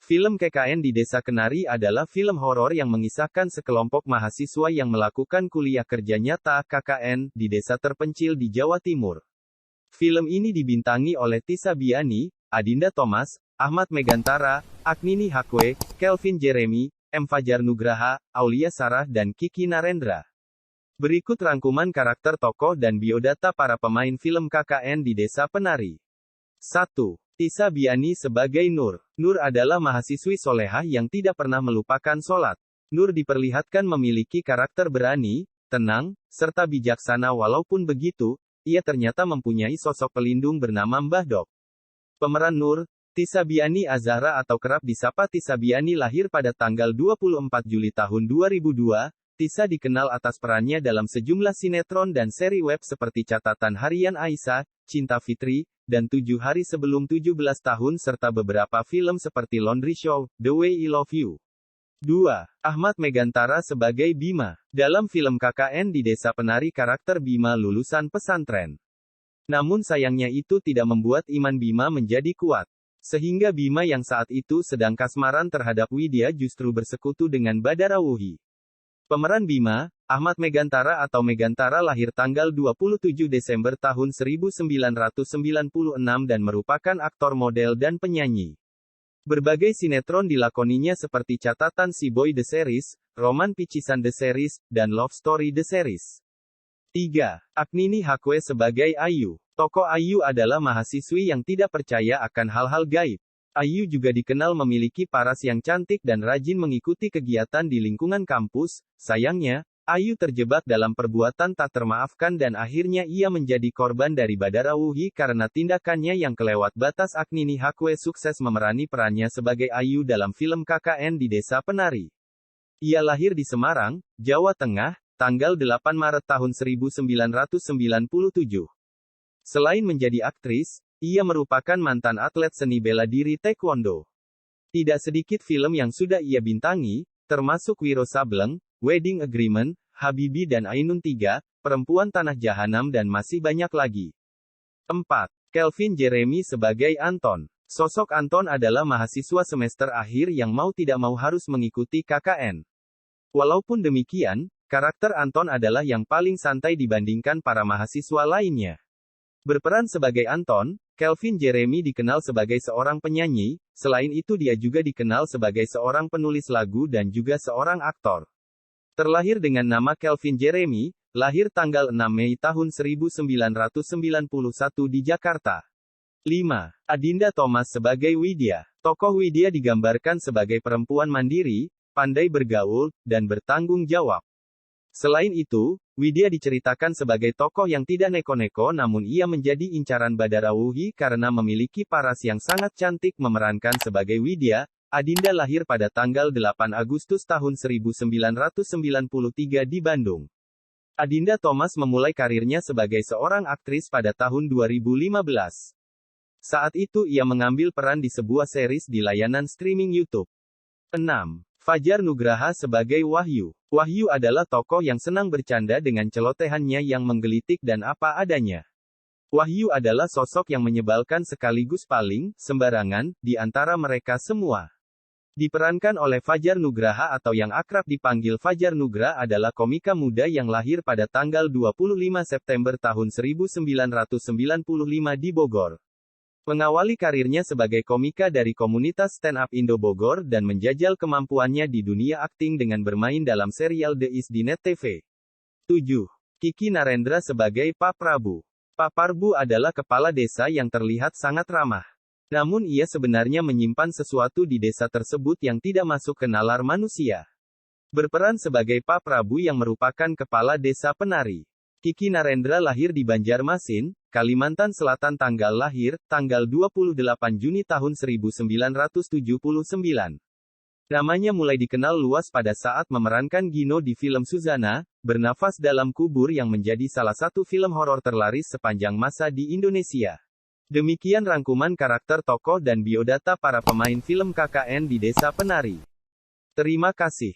Film KKN di Desa Kenari adalah film horor yang mengisahkan sekelompok mahasiswa yang melakukan kuliah kerja nyata (KKN) di desa terpencil di Jawa Timur. Film ini dibintangi oleh Tissa Biani, Adinda Thomas, Ahmad Megantara, Agnini Hakwe, Kelvin Jeremy, M. Fajar Nugraha, Aulia Sarah dan Kiki Narendra. Berikut rangkuman karakter tokoh dan biodata para pemain film KKN di Desa Penari. 1. Tissa Biani sebagai Nur. Nur adalah mahasiswi solehah yang tidak pernah melupakan sholat. Nur diperlihatkan memiliki karakter berani, tenang, serta bijaksana. Walaupun begitu, ia ternyata mempunyai sosok pelindung bernama Mbah Dok. Pemeran Nur, Tissa Biani Azahra atau kerap disapa Tissa Biani lahir pada tanggal 24 Juli tahun 2002. Tissa dikenal atas perannya dalam sejumlah sinetron dan seri web seperti Catatan Harian Aisyah, Cinta Fitri, dan 7 Hari Sebelum 17 Tahun serta beberapa film seperti Laundry Show, The Way I Love You. 2. Ahmad Megantara sebagai Bima. Dalam film KKN di Desa Penari karakter Bima lulusan pesantren. Namun sayangnya itu tidak membuat iman Bima menjadi kuat. Sehingga Bima yang saat itu sedang kasmaran terhadap Widya justru bersekutu dengan Badara Wuhi. Pemeran Bima, Ahmad Megantara atau Megantara lahir tanggal 27 Desember tahun 1996 dan merupakan aktor model dan penyanyi. Berbagai sinetron dilakoninya seperti Catatan Si Boy The Series, Roman Picisan The Series, dan Love Story The Series. 3. Agnini Hakwe sebagai Ayu. Tokoh Ayu adalah mahasiswi yang tidak percaya akan hal-hal gaib. Ayu juga dikenal memiliki paras yang cantik dan rajin mengikuti kegiatan di lingkungan kampus. Sayangnya, Ayu terjebak dalam perbuatan tak termaafkan dan akhirnya ia menjadi korban dari Badara Wuhi karena tindakannya yang kelewat batas. Agnini Hakwe sukses memerani perannya sebagai Ayu dalam film KKN di Desa Penari. Ia lahir di Semarang, Jawa Tengah, tanggal 8 Maret tahun 1997. Selain menjadi aktris, ia merupakan mantan atlet seni bela diri taekwondo. Tidak sedikit film yang sudah ia bintangi, termasuk Wiro Sableng, Wedding Agreement, Habibi dan Ainun 3, Perempuan Tanah Jahanam dan masih banyak lagi. 4. Kelvin Jeremy sebagai Anton. Sosok Anton adalah mahasiswa semester akhir yang mau tidak mau harus mengikuti KKN. Walaupun demikian, karakter Anton adalah yang paling santai dibandingkan para mahasiswa lainnya. Berperan sebagai Anton, Kelvin Jeremy dikenal sebagai seorang penyanyi, selain itu dia juga dikenal sebagai seorang penulis lagu dan juga seorang aktor. Terlahir dengan nama Kelvin Jeremy, lahir tanggal 6 Mei tahun 1991 di Jakarta. 5. Adinda Thomas sebagai Widya. Tokoh Widya digambarkan sebagai perempuan mandiri, pandai bergaul, dan bertanggung jawab. Selain itu, Widya diceritakan sebagai tokoh yang tidak neko-neko namun ia menjadi incaran Badara Wuhi karena memiliki paras yang sangat cantik. Memerankan sebagai Widya, Adinda lahir pada tanggal 8 Agustus tahun 1993 di Bandung. Adinda Thomas memulai karirnya sebagai seorang aktris pada tahun 2015. Saat itu ia mengambil peran di sebuah series di layanan streaming YouTube. 6. Fajar Nugraha sebagai Wahyu. Wahyu adalah tokoh yang senang bercanda dengan celotehannya yang menggelitik dan apa adanya. Wahyu adalah sosok yang menyebalkan sekaligus paling sembarangan di antara mereka semua. Diperankan oleh Fajar Nugraha atau yang akrab dipanggil Fajar Nugra adalah komika muda yang lahir pada tanggal 25 September tahun 1995 di Bogor. Mengawali karirnya sebagai komika dari komunitas stand-up Indo Bogor dan menjajal kemampuannya di dunia akting dengan bermain dalam serial The Is di Net TV. 7. Kiki Narendra sebagai Pak Prabu. Pak Prabu adalah kepala desa yang terlihat sangat ramah. Namun ia sebenarnya menyimpan sesuatu di desa tersebut yang tidak masuk ke nalar manusia. Berperan sebagai Pak Prabu yang merupakan kepala desa Penari. Kiki Narendra lahir di Banjarmasin, Kalimantan Selatan. Tanggal lahir, tanggal 28 Juni tahun 1979. Namanya mulai dikenal luas pada saat memerankan Gino di film Suzana, Bernafas Dalam Kubur yang menjadi salah satu film horor terlaris sepanjang masa di Indonesia. Demikian rangkuman karakter tokoh dan biodata para pemain film KKN di Desa Penari. Terima kasih.